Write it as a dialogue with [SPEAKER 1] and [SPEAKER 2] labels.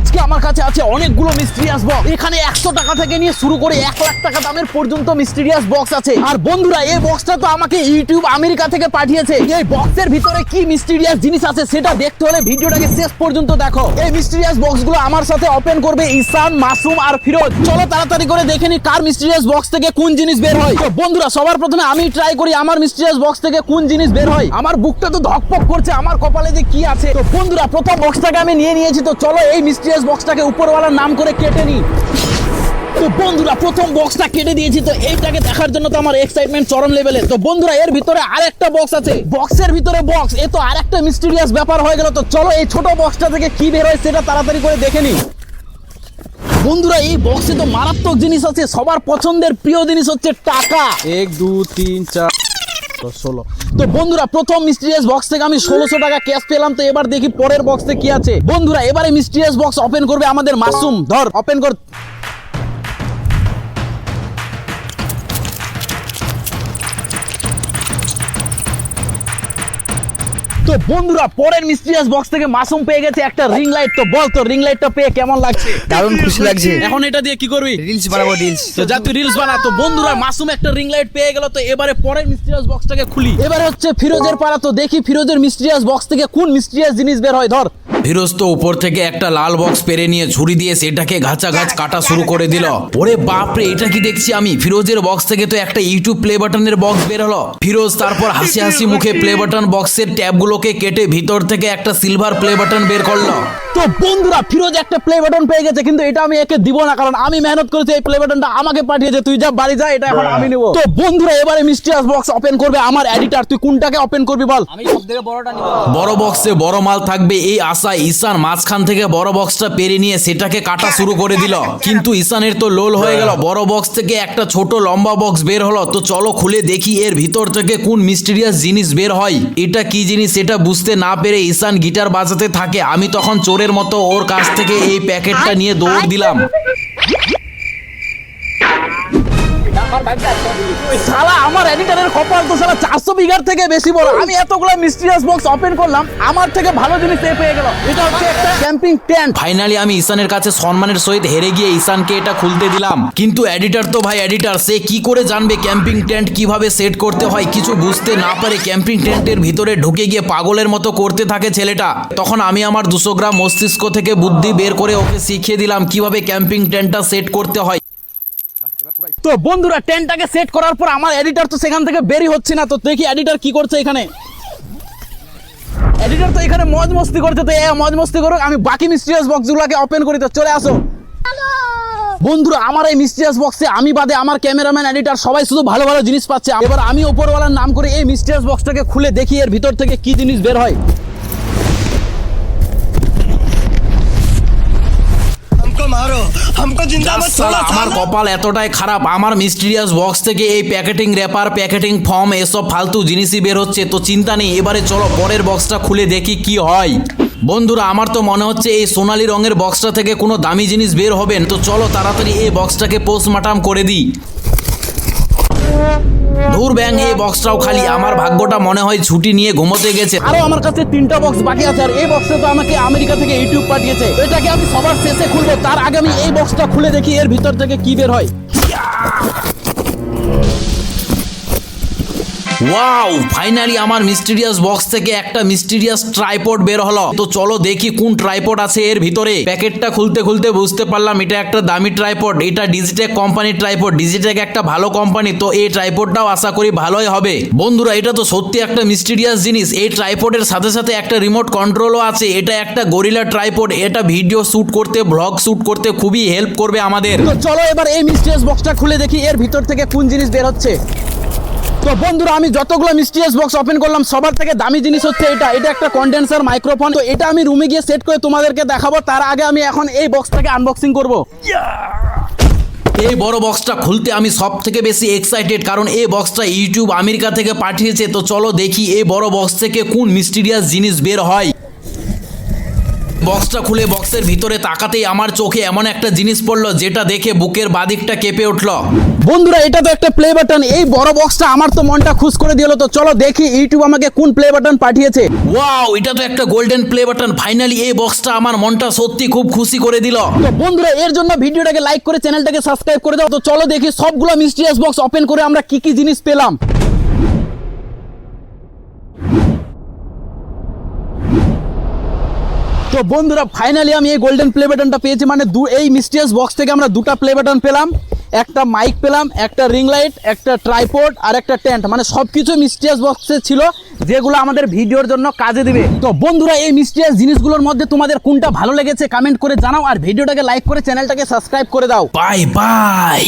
[SPEAKER 1] আজকে আমার কাছে আছে অনেকগুলো মিস্টিরিয়াস বক্স। এখানে 100 টাকা থেকে নিয়ে শুরু করে 1 লাখ টাকা দামের পর্যন্ত মিস্টিরিয়াস বক্স আছে। আর বন্ধুরা, এই বক্সটা তো আমাকে ইউটিউব আমেরিকা থেকে পাঠিয়েছে। এই বক্সের ভিতরে কি মিস্টিরিয়াস জিনিস আছে সেটা দেখতে হলে ভিডিওটাকে শেষ পর্যন্ত দেখো। এই মিস্টিরিয়াস বক্সগুলো আমার সাথে ওপেন করবে ঈশান, মাসুম আর ফিরোজ। চলো তাড়াতাড়ি করে দেখে নি কার মিস্টিরিয়াস বক্স থেকে কোন জিনিস বের হয়। তো বন্ধুরা, সবার প্রথমে আমি ট্রাই করি আমার মিস্টিরিয়াস বক্স থেকে কোন জিনিস বের হয়। আমার বুকটা তো ধকপক করছে, আমার কপালে যে কি আছে। তো বন্ধুরা, প্রথম বক্সটাকে আমি নিয়ে নিয়েছি। তো চলো এই মিস্টিরিয়াস বক্সটাকে উপরওয়ালার নাম করে কেটে নি। তো বন্ধুরা, প্রথম বক্সটা কেটে দিয়েছি। তো এইটাকে দেখার জন্য তো আমার এক্সাইটমেন্ট চরম লেভেলে। তো বন্ধুরা, এর ভিতরে আরেকটা বক্স আছে। বক্সের ভিতরে বক্স, এ তো আরেকটা মিস্টিরিয়াস ব্যাপার হয়ে গেল। তো চলো এই ছোট বক্সটা থেকে কি বের হয় সেটা তাড়াতাড়ি করে দেখে নি। বন্ধুরা, এই বক্সে তো মারাত্মক জিনিস আছে। সবার পছন্দের প্রিয় জিনিস হচ্ছে টাকা। 1 2 3 4 16। তো বন্ধুরা, প্রথম মিস্টিরিয়াস বক্স থেকে আমি 1600 টাকা ক্যাশ পেলাম। তো এবার দেখি পরের বক্সে কি আছে। বন্ধুরা, এবারে মিস্টিরিয়াস বক্স ওপেন করবে আমাদের মাসুম। ধর, ওপেন কর। তো বন্ধুরা, পরের মিস্টিরিয়াস বক্স থেকে মাসুম পেয়ে গেছে একটা রিং লাইট। তো বল, তো রিং লাইটটা পেয়ে কেমন লাগছে?
[SPEAKER 2] দারুণ খুশি লাগছে।
[SPEAKER 1] এখন এটা দিয়ে কি করবি?
[SPEAKER 2] রিলস বানাবো, রিলস।
[SPEAKER 1] তো যা তুই রিলস বানা। তো বন্ধুরা, মাসুম একটা রিং লাইট পেয়ে গেল। তো এবারে পরের মিস্টিরিয়াস বক্সটাকে খুলি। এবারে হচ্ছে ফিরোজের পাড়া। তো দেখি ফিরোজের মিস্টিরিয়াস বক্স থেকে কোন মিস্টিরিয়াস জিনিস বের হয়। ধর।
[SPEAKER 3] ফিরোজ তো উপর থেকে একটা লাল বক্স পেরে নিয়ে ঝুড়ি দিয়ে সেটাকে গাছ কাটা শুরু করে দিল। ওরে বাপরে, এটা কি দেখছি আমি? ফিরোজের বক্স থেকে তো একটা ইউটিউব প্লে বাটনের বক্স বের হলো। ফিরোজ তারপর হাসি হাসি মুখে প্লে বাটন বক্সের ট্যাবগুলোকে কেটে ভিতর থেকে একটা সিলভার প্লে বাটন বের করলো।
[SPEAKER 1] তো বন্ধুরা, ফিরোজ একটা প্লে বাটন পেয়ে গেছে, কিন্তু এটা আমি একে দিব না, কারণ আমি মেহনত করেছি। এই প্লে বাটনটা আমাকে পাঠিয়েছে। তুই যা বাড়ি যা, এটা এখন আমি নেব। তো বন্ধুরা, এবারে মিস্টিরিয়াস বক্স ওপেন করবে আমার এডিটর। তুই কোনটাকে ওপেন করবি বল?
[SPEAKER 2] আমি সবথেকে বড়টা নিব।
[SPEAKER 3] বড় বক্সে বড় মাল থাকবে এই আশায় ঈশান মাঝখান থেকে বড় বক্সটা পেরে নিয়ে সেটাকে কাটা শুরু করে দিল। কিন্তু ঈশানের তো লোল হয়ে গেল। বড় বক্স থেকে একটা ছোট লম্বা বক্স বের হলো। তো চলো খুলে দেখি এর ভিতর থেকে কোন মিস্টিরিয়াস জিনিস বের হয়। এটা কি জিনিস সেটা বুঝতে না পেরে ঈশান গিটার বাজাতে থাকে। আমি তখন চোরের মতো ওর কাছ থেকে এই প্যাকেটটা নিয়ে দৌড় দিলাম।
[SPEAKER 1] শালা, আমার এডিটরের কপাল তো শালা 400 বিঘার থেকে বেশি বড়। আমি এতগুলো মিস্টিরিয়াস বক্স ওপেন করলাম, আমার থেকে ভালো জিনিস এ পেয়ে গেল। এটা হচ্ছে একটা ক্যাম্পিং টেন্ট।
[SPEAKER 3] ফাইনালি আমি ঈশানের কাছে সম্মানের সহিত হেরে গিয়ে ঈশানকে এটা খুলতে দিলাম। কিন্তু এডিটর তো ভাই এডিটর, সে কি করে জানবে ক্যাম্পিং টেন্ট কিভাবে সেট করতে হয়? কিছু বুঝতে না পারে ক্যাম্পিং টেন্টের ভিতরে ঢুকে গিয়ে পাগলের মতো করতে থাকে ছেলেটা। তখন আমি আমার 200 গ্রাম মস্তিষ্ক থেকে বুদ্ধি বের করে ওকে শিখিয়ে দিলাম কিভাবে ক্যাম্পিং টেন্টটা সেট করতে হয়।
[SPEAKER 1] তো বন্ধুরা, টেন্টটাকে সেট করার পর আমার এডিটর তো সেখান থেকে বেরি হচ্ছে না। তো দেখি এডিটর কি করছে এখানে। এডিটর তো এখানে মজ মস্তি করছে। তো মজ মস্তি করুক, আমি বাকি মিস্টিরিয়াস বক্সগুলোকে ওপেন করি। তো চলে আসো বন্ধুরা, আমার এই মিস্টিরিয়াস বক্সে আমি বাদে আমার ক্যামেরাম্যান, এডিটর সবাই শুধু ভালো ভালো জিনিস পাচ্ছে। এবার আমি উপরওয়ালার নাম করে এই মিস্টিরিয়াস বক্সটাকে খুলে দেখি এর ভিতর থেকে কি জিনিস বের হয়।
[SPEAKER 3] আমার কপাল এতটাই খারাপ, আমার মিস্টিরিয়াস বক্স থেকে এই প্যাকেটিং র্যাপার, প্যাকেটিং ফর্ম এসব ফালতু জিনিসই বের হচ্ছে। তো চিন্তা নেই, এবারে চলো পরের বক্সটা খুলে দেখি কি হয়। বন্ধুরা, আমার তো মনে হচ্ছে এই সোনালী রঙের বক্সটা থেকে কোনো দামি জিনিস বের হবে। তো চলো তাড়াতাড়ি এই বক্সটাকে পোস্টমর্টম করে দিই। দূর ব্যাং, এই বক্সটাও খালি। আমার ভাগ্যটা মনে হয় ছুটি নিয়ে ঘুমোতে গেছে।
[SPEAKER 1] আরো আমার কাছে 3টা বক্স বাকি আছে। আর এই বক্সে তো আমাকে আমেরিকা থেকে ইউটিউব পাঠিয়েছে। এটাকে আমি সবার শেষে খুলবো। তার আগে আমি এই বক্সটা খুলে দেখি এর ভিতর থেকে কি বের হয়।
[SPEAKER 3] ওয়াও, ফাইনালি আমার মিস্টিরিয়াস বক্স থেকে একটা মিস্টিরিয়াস ট্রাইপড বের হলো। তো চলো দেখি কোন ট্রাইপড আছে এর ভিতরে। প্যাকেটটা খুলতে খুলতে বুঝতে পারলাম এটা একটা দামি ট্রাইপড। এটা ডিজিটেক কোম্পানির ট্রাইপড। ডিজিটেক একটা ভালো কোম্পানি। তো এই ট্রাইপডটাও আশা করি ভালোই হবে। বন্ধুরা, এটা তো সত্যি একটা মিস্টিরিয়াস জিনিস। এই ট্রাইপডের সাথে সাথে একটা রিমোট কন্ট্রোলও আছে। এটা একটা গরিলা ট্রাইপড। এটা ভিডিও শুট করতে, ব্লগ শুট করতে খুবই হেল্প করবে আমাদের।
[SPEAKER 1] তো চলো এবার এই মিস্টিরিয়াস বক্সটা খুলে দেখি এর ভিতর থেকে কোন জিনিস বের হচ্ছে। তো বন্ধুরা, আমি যতগুলো মিস্টিরিয়াস বক্স ওপেন করলাম সবার থেকে দামি জিনিস হচ্ছে এটা। এটা একটা কন্ডেন্সার মাইক্রোফোন। তো এটা আমি রুমে গিয়ে সেট করে তোমাদেরকে দেখাবো। তার আগে আমি এখন এই বক্সটাকে আনবক্সিং করব।
[SPEAKER 3] এই বড় বক্সটা খুলতে আমি সব থেকে বেশি এক্সাইটেড, কারণ এই বক্সটা ইউটিউব আমেরিকা থেকে পাঠিয়েছে। তো চলো দেখি এই বড় বক্স থেকে কোন মিস্টিরিয়াস জিনিস বের হয়। বক্সটা খুলে বক্সের ভিতরে তাকাতেই আমার চোখে এমন একটা জিনিস পড়লো যেটা দেখে বুকের বাদিকটা কেঁপে উঠলো।
[SPEAKER 1] বন্ধুরা এটা তো একটা প্লে বাটন, এই বড় বক্সটা আমার তো মনটা খুশ করে দিল। তো চলো দেখি ইউটিউব আমাকে কোন প্লে বাটন পাঠিয়েছে।
[SPEAKER 3] ওয়াও, এটা তো একটা গোল্ডেন প্লে বাটন। ফাইনালি এই বক্সটা আমার মনটা সত্যি খুব খুশি করে দিল।
[SPEAKER 1] তো বন্ধুরা এর জন্য ভিডিওটাকে লাইক করে চ্যানেলটাকে সাবস্ক্রাইব করে দাও। তো চলো দেখি সবগুলো মিস্টিরিয়াস বক্স ওপেন করে আমরা কি কি জিনিস পেলাম। তো বন্ধুরা ফাইনালি আমি এই গোল্ডেন প্লে বাটনটা পেয়েছি, মানে এই মিস্টিরিয়াস বক্স থেকে আমরা দুটো প্লে বাটন পেলাম, একটা মাইক পেলাম, একটা রিং লাইট, একটা ট্রাইপড আর একটা টেন্ট, মানে সবকিছু মিস্টিরিয়াস বক্সে ছিল যেগুলো আমাদের ভিডিওর জন্য কাজে দিবে। তো বন্ধুরা এই মিস্টিরিয়াস জিনিসগুলোর মধ্যে তোমাদের কোনটা ভালো লেগেছে কমেন্ট করে জানাও, আর ভিডিওটাকে লাইক করে চ্যানেলটাকে সাবস্ক্রাইব করে দাও।
[SPEAKER 3] Bye bye.